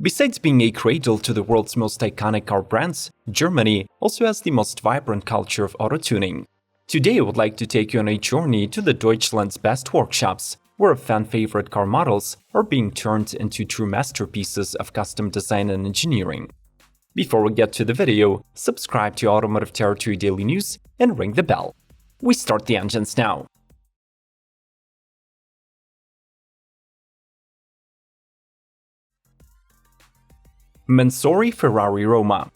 Besides being a cradle to the world's most iconic car brands, Germany also has the most vibrant culture of auto tuning. Today I would like to take you on a journey to the Deutschland's best workshops, where fan-favorite car models are being turned into true masterpieces of custom design and engineering. Before we get to the video, subscribe to Automotive Territory Daily News and ring the bell. We start the engines now. Mansory Ferrari Roma.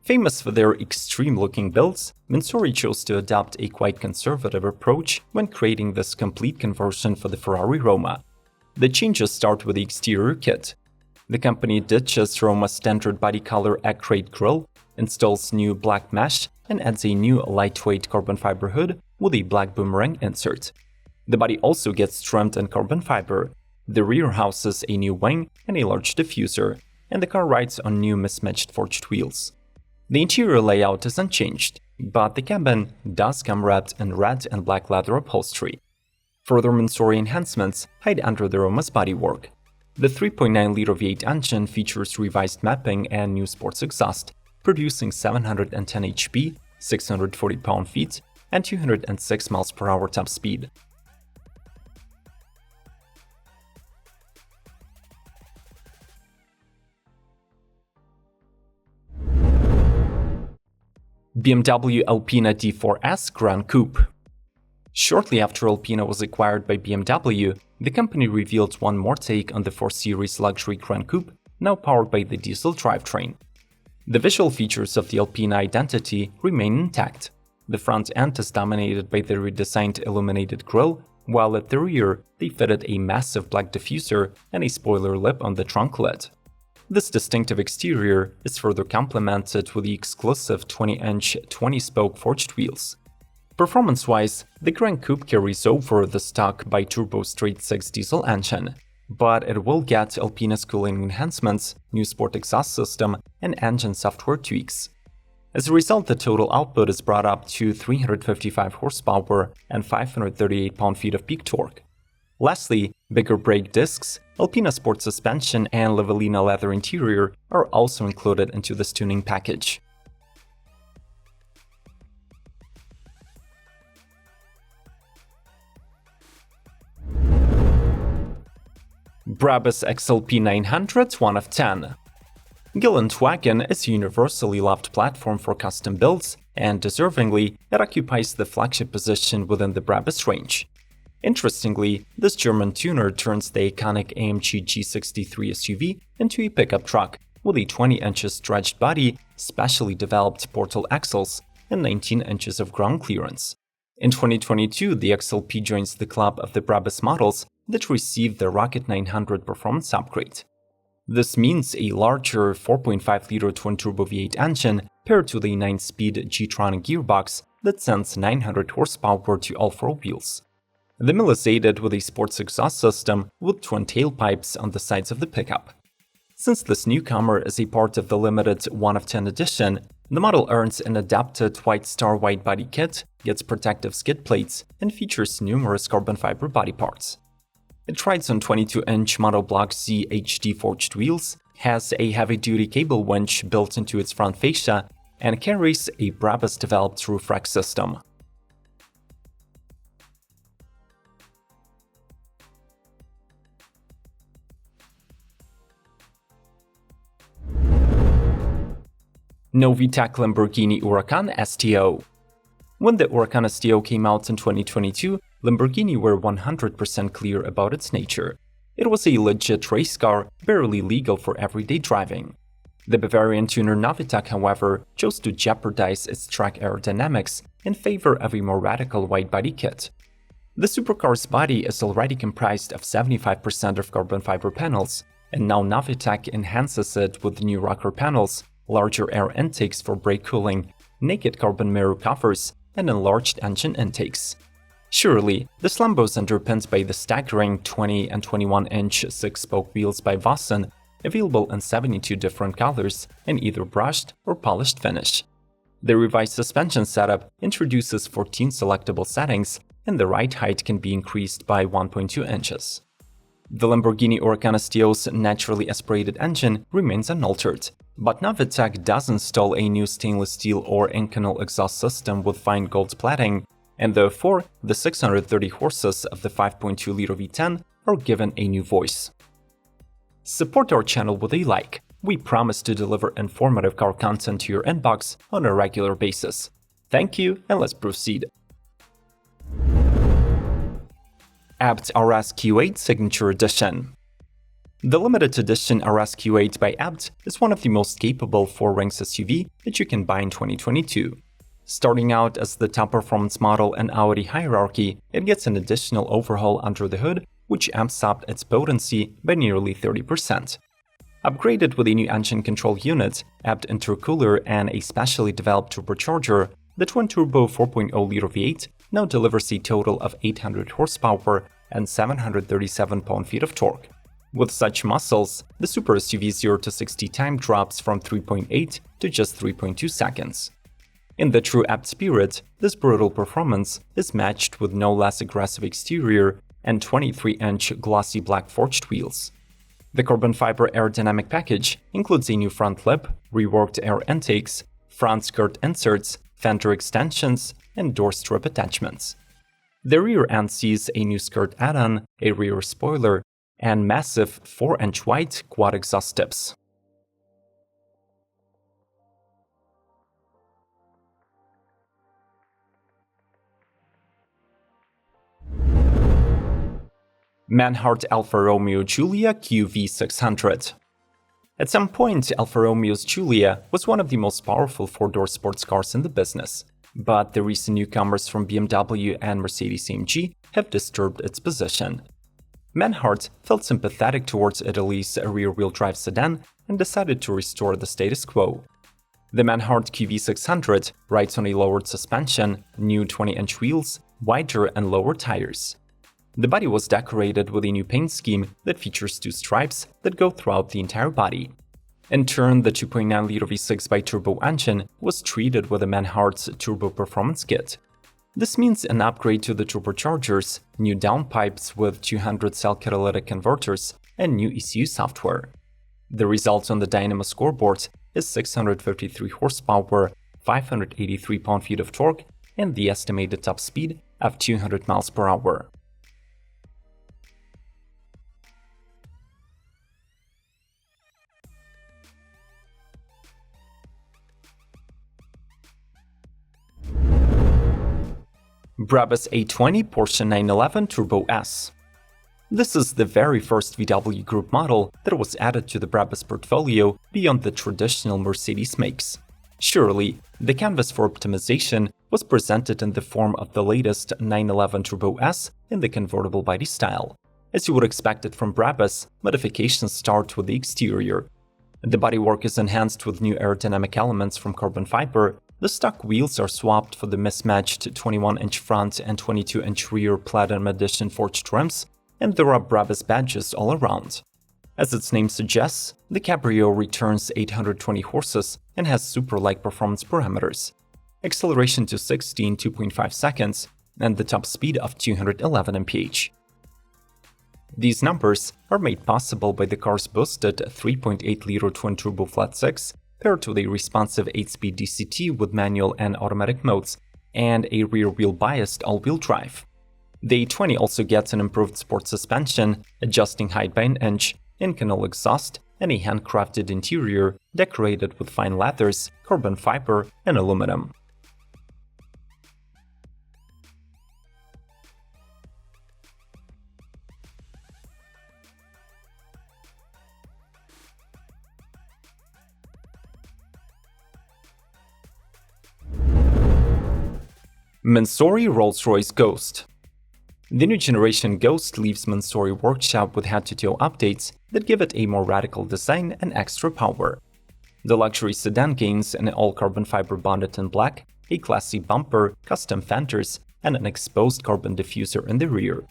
Famous for their extreme-looking builds, Mansory chose to adopt a quite conservative approach when creating this complete conversion for the Ferrari Roma. The changes start with the exterior kit. The company ditches Roma's standard body color Acrate grille, installs new black mesh, and adds a new lightweight carbon fiber hood with a black boomerang insert. The body also gets trimmed in carbon fiber. The rear houses a new wing and a large diffuser, and the car rides on new mismatched forged wheels. The interior layout is unchanged, but the cabin does come wrapped in red and black leather upholstery. Further Mansory enhancements hide under the Roma's bodywork. The 3.9-liter V8 engine features revised mapping and new sports exhaust, producing 710 HP, 640 pound-feet, and 206 mph top speed. BMW Alpina D4S Gran Coupe. Shortly after Alpina was acquired by BMW, the company revealed one more take on the 4 Series luxury Gran Coupe, now powered by the diesel drivetrain. The visual features of the Alpina identity remain intact. The front end is dominated by the redesigned illuminated grille, while at the rear they fitted a massive black diffuser and a spoiler lip on the trunk lid. This distinctive exterior is further complemented with the exclusive 20-inch 20-spoke forged wheels. Performance-wise, the Gran Coupe carries over the stock bi-turbo straight-six diesel engine, but it will get Alpina's cooling enhancements, new sport exhaust system, and engine software tweaks. As a result, the total output is brought up to 355 horsepower and 538 pound-feet of peak torque. Lastly, bigger brake discs, Alpina sport suspension, and Lavalina leather interior are also included into this tuning package. BRABUS XLP 900 1 of 10. Gelentwagen is a universally loved platform for custom builds, and deservingly, it occupies the flagship position within the BRABUS range. Interestingly, this German tuner turns the iconic AMG G63 SUV into a pickup truck with a 20 inches stretched body, specially developed portal axles, and 19 inches of ground clearance. In 2022, the XLP joins the club of the BRABUS models that received the Rocket 900 performance upgrade. This means a larger 4.5-liter twin-turbo V8 engine paired with a 9-speed G-Tron gearbox that sends 900 horsepower to all four wheels. The mill is aided with a sports exhaust system with twin tailpipes on the sides of the pickup. Since this newcomer is a part of the limited 1 of 10 edition, the model earns an adapted White Star wide body kit, gets protective skid plates, and features numerous carbon fiber body parts. It rides on 22-inch monoblock Z HD forged wheels, has a heavy-duty cable winch built into its front fascia, and carries a BRABUS-developed roof rack system. Novitec Lamborghini Huracan STO. When the Huracan STO came out in 2022, Lamborghini were 100% clear about its nature. It was a legit race car, barely legal for everyday driving. The Bavarian tuner Novitec, however, chose to jeopardize its track aerodynamics in favor of a more radical wide-body kit. The supercar's body is already comprised of 75% of carbon fiber panels, and now Novitec enhances it with new rocker panels, larger air intakes for brake cooling, naked carbon mirror covers, and enlarged engine intakes. Surely, this Lambo is underpinned by the staggering 20 and 21-inch 6-spoke wheels by Vossen, available in 72 different colors in either brushed or polished finish. The revised suspension setup introduces 14 selectable settings, and the ride height can be increased by 1.2 inches. The Lamborghini Huracan STO's naturally aspirated engine remains unaltered, but Navitec does install a new stainless steel or Inconel exhaust system with fine gold plating, and therefore the 630 horses of the 5.2-liter V10 are given a new voice. Support our channel with a like. We promise to deliver informative car content to your inbox on a regular basis. Thank you, and let's proceed. Abt RS Q8 Signature Edition. The limited edition RS Q8 by Abt is one of the most capable 4-ranks SUV that you can buy in 2022. Starting out as the top performance model in Audi hierarchy, it gets an additional overhaul under the hood, which amps up its potency by nearly 30%. Upgraded with a new engine control unit, Abt intercooler, and a specially developed turbocharger, the twin-turbo 4.0-liter V8 now delivers a total of 800 horsepower and 737 pound-feet of torque. With such muscles, the super SUV's 0-60 time drops from 3.8 to just 3.2 seconds. In the true Abt spirit, this brutal performance is matched with no less aggressive exterior and 23-inch glossy black forged wheels. The carbon fiber aerodynamic package includes a new front lip, reworked air intakes, front skirt inserts, fender extensions, and door strip attachments. The rear end sees a new skirt add-on, a rear spoiler, and massive 4-inch wide quad exhaust tips. Manhart Alfa Romeo Giulia QV600. At some point, Alfa Romeo's Giulia was one of the most powerful 4-door sports cars in the business, but the recent newcomers from BMW and Mercedes-AMG have disturbed its position. Manhart felt sympathetic towards Italy's rear-wheel drive sedan and decided to restore the status quo. The Manhart QV600 rides on a lowered suspension, new 20-inch wheels, wider and lower tires. The body was decorated with a new paint scheme that features 2 stripes that go throughout the entire body. In turn, the 2.9-liter V6 bi-turbo engine was treated with a Manhart's Turbo Performance Kit. This means an upgrade to the turbochargers, new downpipes with 200-cell catalytic converters, and new ECU software. The result on the Dynamo scoreboard is 653 horsepower, 583 pound-feet of torque, and the estimated top speed of 200 miles per hour. BRABUS A20 Porsche 911 Turbo S. This is the very first VW Group model that was added to the BRABUS portfolio beyond the traditional Mercedes makes. Surely, the canvas for optimization was presented in the form of the latest 911 Turbo S in the convertible body style. As you would expect it from BRABUS, modifications start with the exterior. The bodywork is enhanced with new aerodynamic elements from carbon fiber. The stock wheels are swapped for the mismatched 21-inch front and 22-inch rear Platinum Edition forged trims, and there are BRABUS badges all around. As its name suggests, the Cabrio returns 820 horses and has super-like performance parameters. Acceleration to 60 in 2.5 seconds, and the top speed of 211 mph. These numbers are made possible by the car's boosted 3.8-liter twin-turbo flat-six, paired with a responsive 8-speed DCT with manual and automatic modes, and a rear-wheel biased all-wheel drive. The A20 also gets an improved sport suspension, adjusting height by an inch, Inconel exhaust, and a handcrafted interior decorated with fine leathers, carbon fiber, and aluminum. Mansory Rolls-Royce Ghost. The new generation Ghost leaves Mansory workshop with head-to-toe updates that give it a more radical design and extra power. The luxury sedan gains an all-carbon fiber bonnet in black, a classy bumper, custom fenders, and an exposed carbon diffuser in the rear.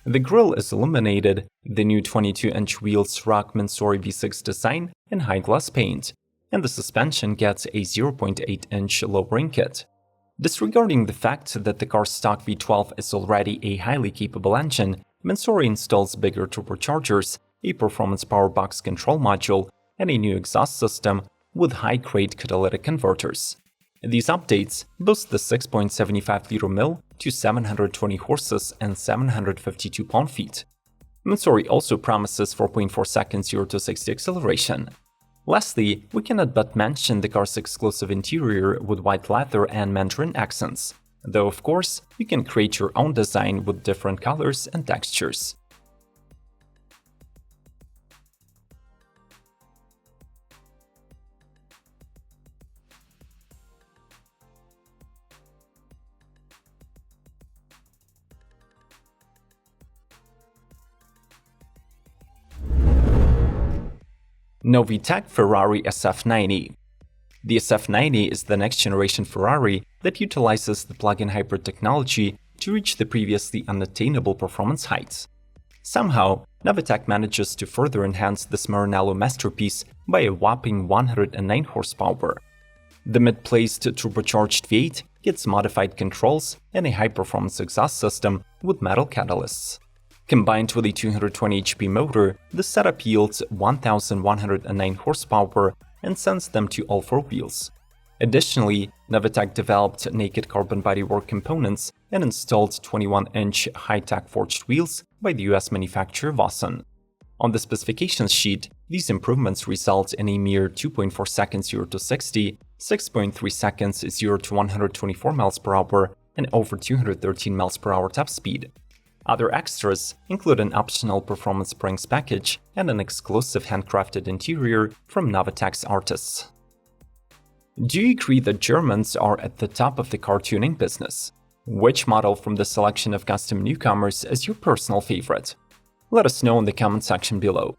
The grille is illuminated, the new 22-inch wheels rock Mansory V6 design in high-gloss paint, and the suspension gets a 0.8-inch lowering kit. Disregarding the fact that the car's stock V12 is already a highly capable engine, Mansory installs bigger turbochargers, a performance power box control module, and a new exhaust system with high-grade catalytic converters. These updates boost the 6.75-liter mill to 720 horses and 752 pound-feet. Mansory also promises 4.4 seconds 0 to 60 acceleration. Lastly, we cannot but mention the car's exclusive interior with white leather and mandarin accents, though of course you can create your own design with different colors and textures. Novitec Ferrari SF90. The SF90 is the next-generation Ferrari that utilizes the plug-in hybrid technology to reach the previously unattainable performance heights. Somehow, Novitec manages to further enhance this Maranello masterpiece by a whopping 109 horsepower. The mid-placed turbocharged V8 gets modified controls and a high-performance exhaust system with metal catalysts. Combined with a 220 HP motor, the setup yields 1,109 horsepower and sends them to all four wheels. Additionally, Novitec developed naked carbon bodywork components and installed 21-inch high-tech forged wheels by the US manufacturer Vossen. On the specifications sheet, these improvements result in a mere 2.4 seconds 0 to 60, 6.3 seconds 0 to 124 mph, and over 213 mph top speed. Other extras include an optional performance springs package and an exclusive handcrafted interior from Novitec's artists. Do you agree that Germans are at the top of the car tuning business? Which model from the selection of custom newcomers is your personal favorite? Let us know in the comment section below.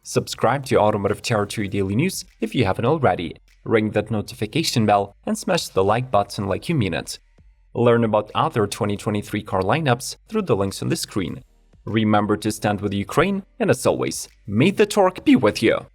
Subscribe to Automotive Territory Daily News if you haven't already, ring that notification bell and smash the like button like you mean it. Learn about other 2023 car lineups through the links on the screen. Remember to stand with Ukraine, and as always, may the torque be with you!